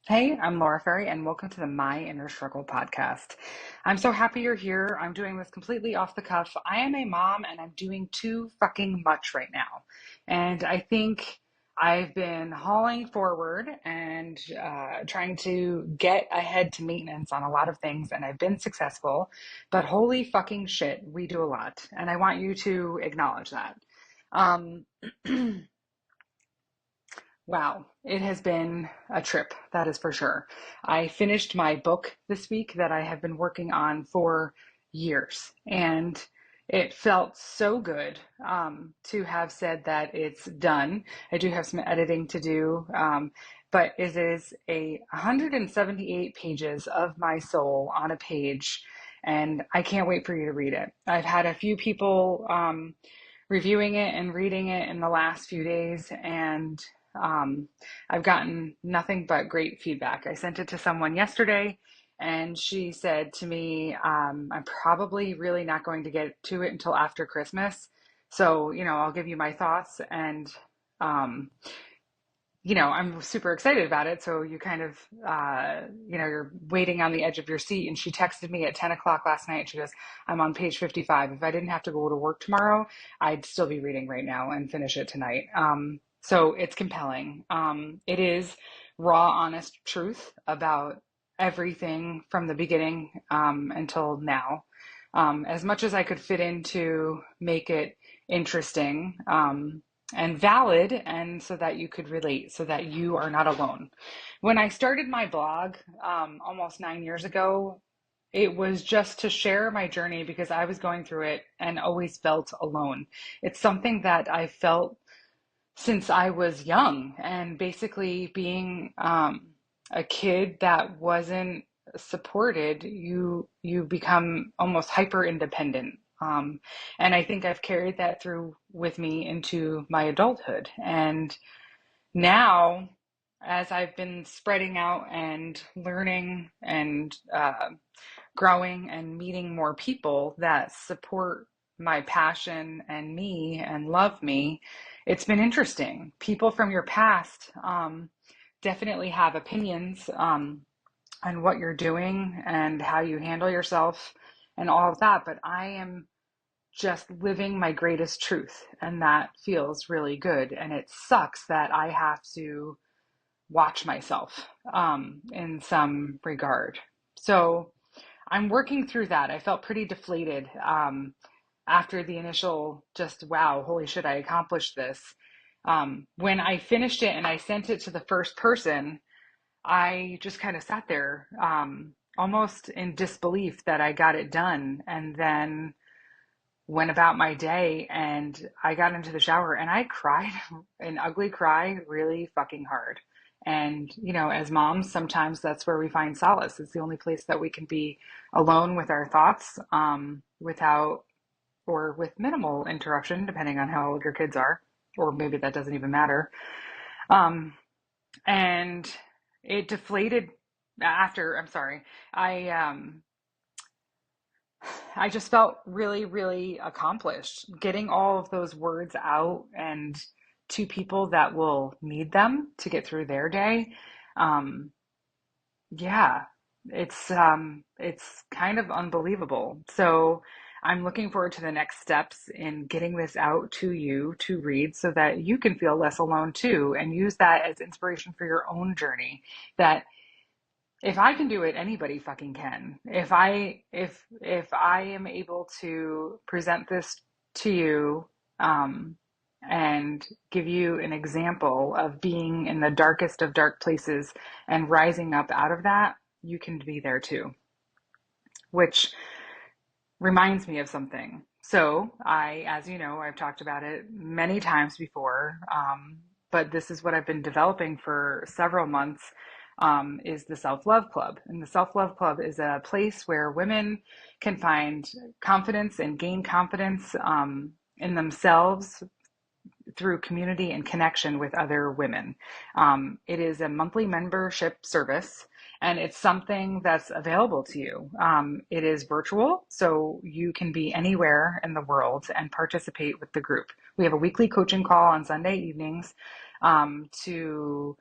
Hey, I'm Laura Ferry, and welcome to the My Inner Struggle podcast. I'm so happy you're here. I'm doing this completely off the cuff. I am a mom, and I'm doing too fucking much right now. And I think I've been hauling forward and trying to get ahead to maintenance on a lot of things, and I've been successful. But holy fucking shit, we do a lot. And I want you to acknowledge that. Um, Wow, it has been a trip, that is for sure. I finished my book this week that I have been working on for years, and it felt so good to have said that it's done. I do have some editing to do, but it is 178 pages of my soul on a page, and I can't wait for you to read it. I've had a few people reviewing it and reading it in the last few days, and um, I've gotten nothing but great feedback. I sent it to someone yesterday, and she said to me, I'm probably really not going to get to it until after Christmas. So, I'll give you my thoughts. And um, I'm super excited about it. So you kind of, you're waiting on the edge of your seat. And she texted me at 10 o'clock last night. She goes, I'm on page 55. If I didn't have to go to work tomorrow, I'd still be reading right now and finish it tonight. So it's compelling. It is raw, honest truth about everything from the beginning until now. As much as I could fit in to make it interesting. And valid, and so that you could relate, so that you are not alone. When I started my blog almost 9 years ago, it was just to share my journey because I was going through it and always felt alone. It's something that I felt since I was young, and basically being a kid that wasn't supported, you become almost hyper independent. And I think I've carried that through with me into my adulthood. And now, as I've been spreading out and learning and growing and meeting more people that support my passion and me and love me, it's been interesting. People from your past definitely have opinions on what you're doing and how you handle yourself and all of that, but I am just living my greatest truth, and that feels really good. And it sucks that I have to watch myself in some regard. So I'm working through that. I felt pretty deflated after the initial just, wow, holy shit, I accomplished this. When I finished it and I sent it to the first person, I just kind of sat there almost in disbelief that I got it done, and then went about my day, and I got into the shower and I cried an ugly cry really fucking hard. And, as moms, sometimes that's where we find solace. It's the only place that we can be alone with our thoughts without or with minimal interruption, depending on how old your kids are, or maybe that doesn't even matter. Um, and it deflated after, I'm sorry, I, um, I just felt really, really accomplished getting all of those words out and to people that will need them to get through their day. Um, yeah, it's kind of unbelievable. So I'm looking forward to the next steps in getting this out to you to read so that you can feel less alone too, and use that as inspiration for your own journey. That if I can do it, anybody fucking can. If I am able to present this to you, um, and give you an example of being in the darkest of dark places and rising up out of that, you can be there too. Which reminds me of something. So as you know, I've talked about it many times before, but this is what I've been developing for several months, is the Self-Love Club. And the Self-Love Club is a place where women can find confidence and gain confidence in themselves through community and connection with other women. It is a monthly membership service, and it's something that's available to you. It is virtual, so you can be anywhere in the world and participate with the group. We have a weekly coaching call on Sunday evenings to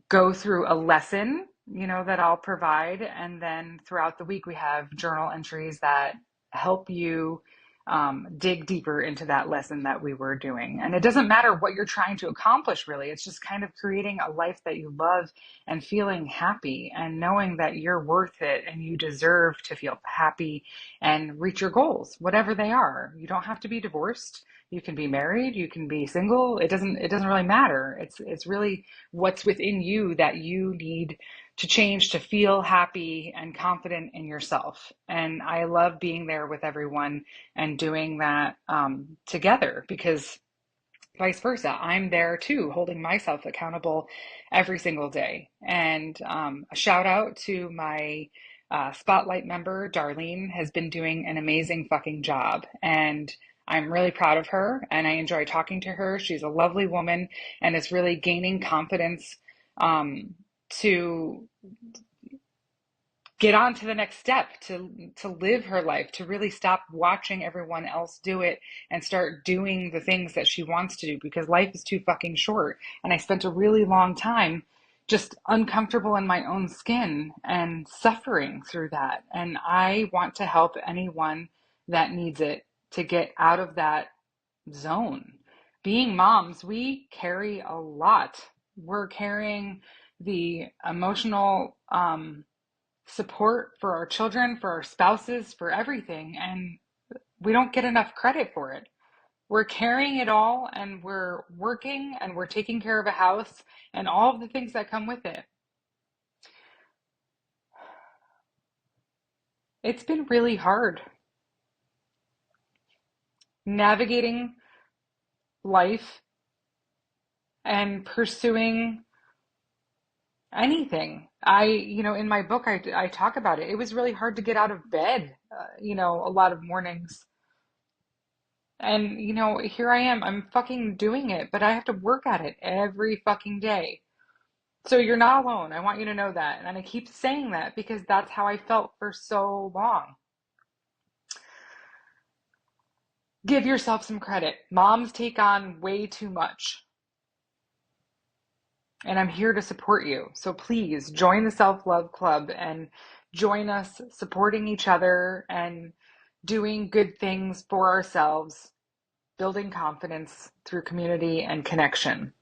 go through a lesson, that I'll provide. And then throughout the week, we have journal entries that help you dig deeper into that lesson that we were doing. And it doesn't matter what you're trying to accomplish, really. It's just kind of creating a life that you love and feeling happy and knowing that you're worth it and you deserve to feel happy and reach your goals, whatever they are. You don't have to be divorced. You can be married, you can be single. It doesn't really matter. It's really what's within you that you need to change to feel happy and confident in yourself. And I love being there with everyone and doing that together, because vice versa, I'm there too, holding myself accountable every single day. And a shout out to my Spotlight member, Darlene, has been doing an amazing fucking job. And I'm really proud of her and I enjoy talking to her. She's a lovely woman and is really gaining confidence to get on to the next step, to live her life, to really stop watching everyone else do it and start doing the things that she wants to do, because life is too fucking short. And I spent a really long time just uncomfortable in my own skin and suffering through that. And I want to help anyone that needs it to get out of that zone. Being moms, we carry a lot. We're carrying the emotional support for our children, for our spouses, for everything. And we don't get enough credit for it. We're carrying it all and we're working and we're taking care of a house and all of the things that come with it. It's been really hard navigating life and pursuing anything. In my book, I talk about it. It was really hard to get out of bed, a lot of mornings. And, here I am, I'm fucking doing it, but I have to work at it every fucking day. So you're not alone. I want you to know that. And I keep saying that because that's how I felt for so long. Give yourself some credit. Moms take on way too much. And I'm here to support you. So please join the Self Love Club and join us supporting each other and doing good things for ourselves, building confidence through community and connection.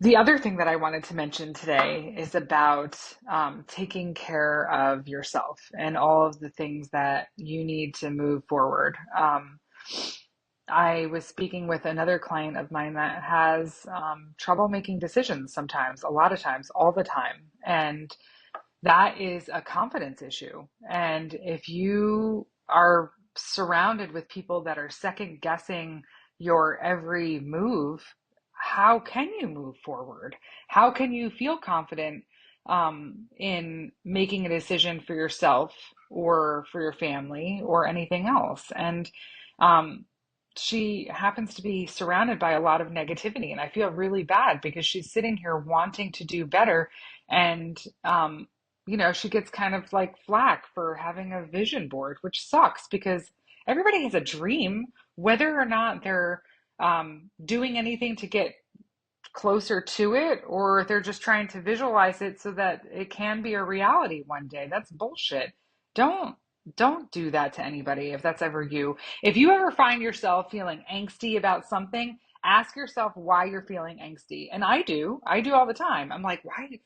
The other thing that I wanted to mention today is about taking care of yourself and all of the things that you need to move forward. I was speaking with another client of mine that has trouble making decisions sometimes, a lot of times, all the time. And that is a confidence issue. And if you are surrounded with people that are second guessing your every move, how can you move forward? How can you feel confident in making a decision for yourself or for your family or anything else? And um, she happens to be surrounded by a lot of negativity, and I feel really bad because she's sitting here wanting to do better. And she gets kind of like flack for having a vision board, which sucks because everybody has a dream, whether or not they're doing anything to get closer to it or they're just trying to visualize it so that it can be a reality one day. That's bullshit. Don't don't do that to anybody if that's ever you. If you ever find yourself feeling angsty about something, ask yourself why you're feeling angsty. And I do. I do all the time. I'm like, why?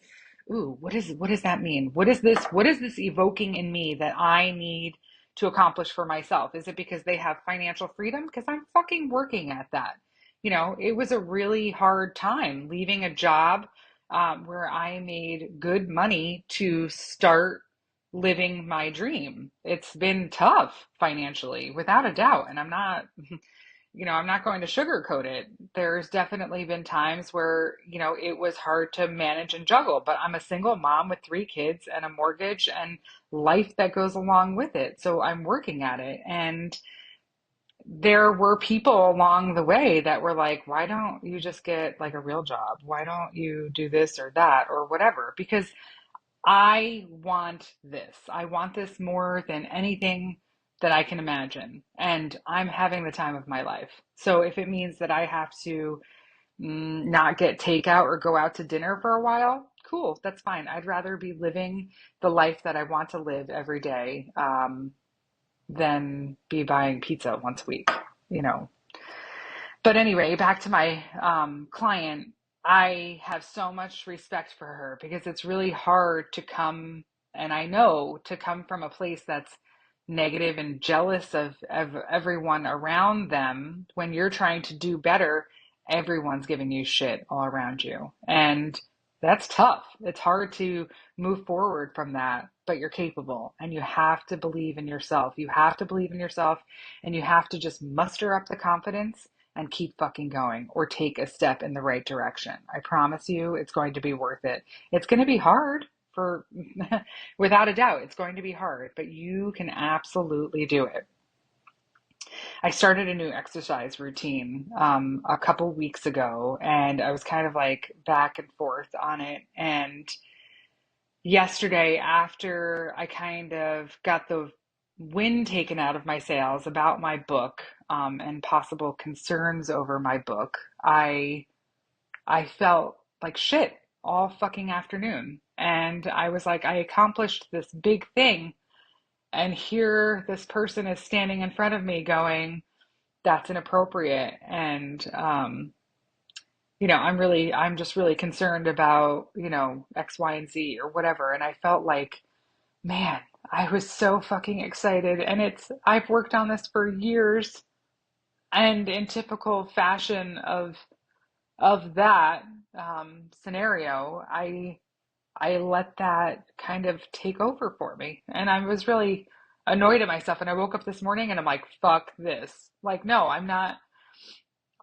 Ooh, what does that mean? What is this evoking in me that I need to accomplish for myself? Is it because they have financial freedom? Because I'm fucking working at that. It was a really hard time leaving a job where I made good money to start living my dream. It's been tough financially, without a doubt. And I'm not going to sugarcoat it. There's definitely been times where, it was hard to manage and juggle, but I'm a single mom with 3 kids and a mortgage and life that goes along with it. So I'm working at it. And there were people along the way that were like, why don't you just get like a real job? Why don't you do this or that or whatever? Because I want this. I want this more than anything that I can imagine. And I'm having the time of my life. So if it means that I have to not get takeout or go out to dinner for a while, cool, that's fine. I'd rather be living the life that I want to live every day, than be buying pizza once a week, you know. But anyway, back to my client. I have so much respect for her because it's really hard to come, and I know to come from a place that's negative and jealous of everyone around them. When you're trying to do better, everyone's giving you shit all around you. And that's tough. It's hard to move forward from that, but you're capable and you have to believe in yourself. You have to believe in yourself and you have to just muster up the confidence and keep fucking going or take a step in the right direction. I promise you it's going to be worth it. It's going to be hard for, without a doubt, it's going to be hard, but you can absolutely do it. I started a new exercise routine a couple weeks ago and I was kind of like back and forth on it. And yesterday, after I kind of got the wind taken out of my sails about my book, and possible concerns over my book, I felt like shit all fucking afternoon. And I was like, I accomplished this big thing, and here this person is standing in front of me going, that's inappropriate. And I'm just really concerned about, X, Y, and Z or whatever. And I felt like, man, I was so fucking excited. And I've worked on this for years. And in typical fashion of that scenario, I let that kind of take over for me. And I was really annoyed at myself. And I woke up this morning and I'm like, fuck this. Like, no, I'm not.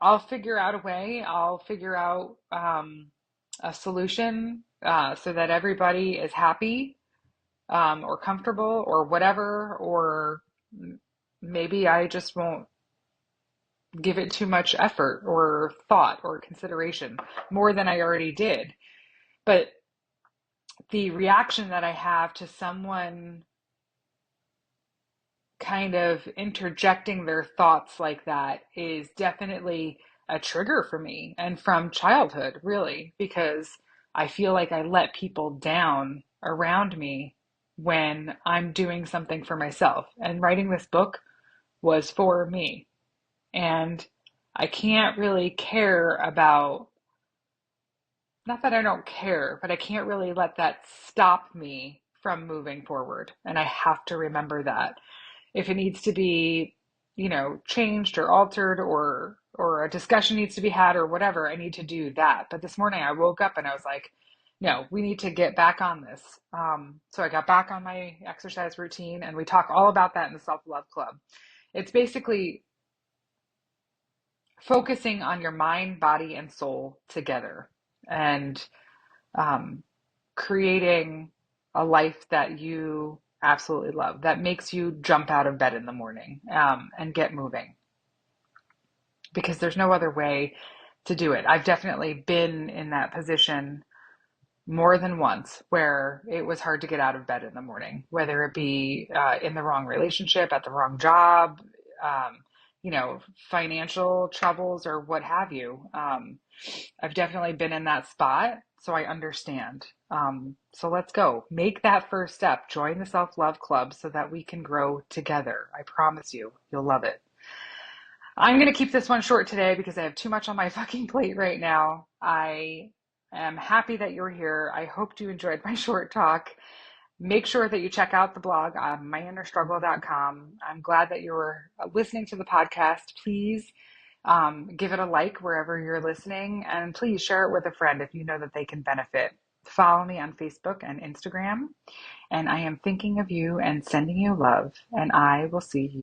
I'll figure out a way. I'll figure out a solution so that everybody is happy, or comfortable or whatever. Or maybe I just won't give it too much effort or thought or consideration more than I already did. But the reaction that I have to someone kind of interjecting their thoughts like that is definitely a trigger for me, and from childhood, really, because I feel like I let people down around me when I'm doing something for myself. And writing this book was for me. And I can't really care about, not that I don't care, but I can't really let that stop me from moving forward. And I have to remember that. If it needs to be, changed or altered, or a discussion needs to be had or whatever, I need to do that. But this morning I woke up and I was like, no, we need to get back on this. So I got back on my exercise routine, and we talk all about that in the Self-Love Club. It's basically focusing on your mind, body, and soul together, and um, creating a life that you absolutely love, that makes you jump out of bed in the morning, and get moving, because there's no other way to do it. I've definitely been in that position more than once where it was hard to get out of bed in the morning, whether it be in the wrong relationship, at the wrong job, um, financial troubles, or what have you. I've definitely been in that spot, so I understand. So let's go. Make that first step. Join the Self-Love Club so that we can grow together. I promise you, you'll love it. I'm going to keep this one short today because I have too much on my fucking plate right now. I am happy that you're here. I hope you enjoyed my short talk. Make sure that you check out the blog on myinnerstruggle.com. I'm glad that you're listening to the podcast. Please give it a like wherever you're listening, and please share it with a friend if you know that they can benefit. Follow me on Facebook and Instagram, and I am thinking of you and sending you love, and I will see you.